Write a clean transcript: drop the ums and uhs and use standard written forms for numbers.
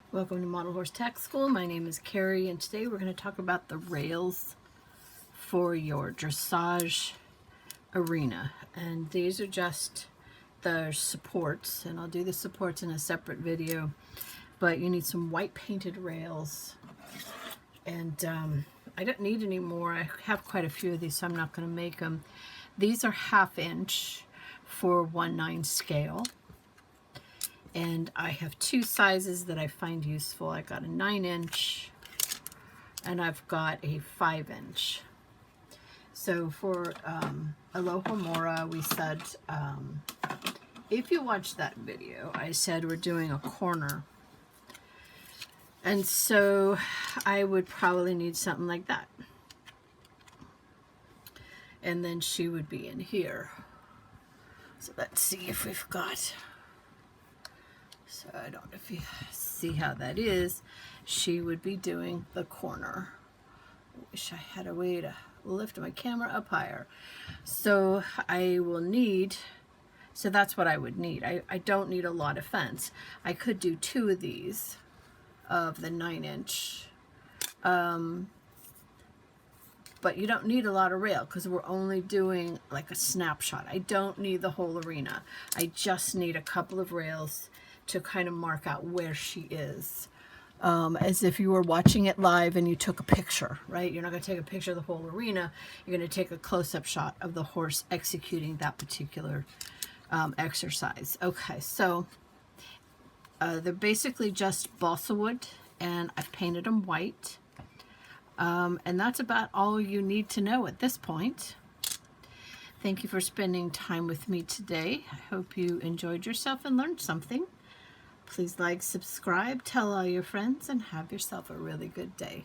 Welcome to Model Horse Tack School. My name is Carrie, and today we're going to talk about the rails for your dressage arena. And these are just the supports, and I'll do the supports in a separate video. But you need some white painted rails, and I don't need any more. I have quite a few of these, so I'm not going to make them. These are 1/2 inch for 1/9 scale. And I have two sizes that I find useful. I got a 9 inch and I've got a 5 inch. So for Aloha Mora, we said, if you watch that video, I said we're doing a corner. And so I would probably need something like that. And then she would be in here. So let's see if we've got... So I don't know if you see how that is. She would be doing the corner. Wish I had a way to lift my camera up higher. So I will need, so that's what I would need. I don't need a lot of fence. I could do 2 of these of the 9 inch. But you don't need a lot of rail because we're only doing like a snapshot. I don't need the whole arena. I just need a couple of rails to kind of mark out where she is. As if you were watching it live and you took a picture, right? You're not going to take a picture of the whole arena. You're going to take a close-up shot of the horse executing that particular exercise. Okay, so they're basically just balsa wood, and I've painted them white. And that's about all you need to know at this point. Thank you for spending time with me today. I hope you enjoyed yourself and learned something. Please like, subscribe, tell all your friends, and have yourself a really good day.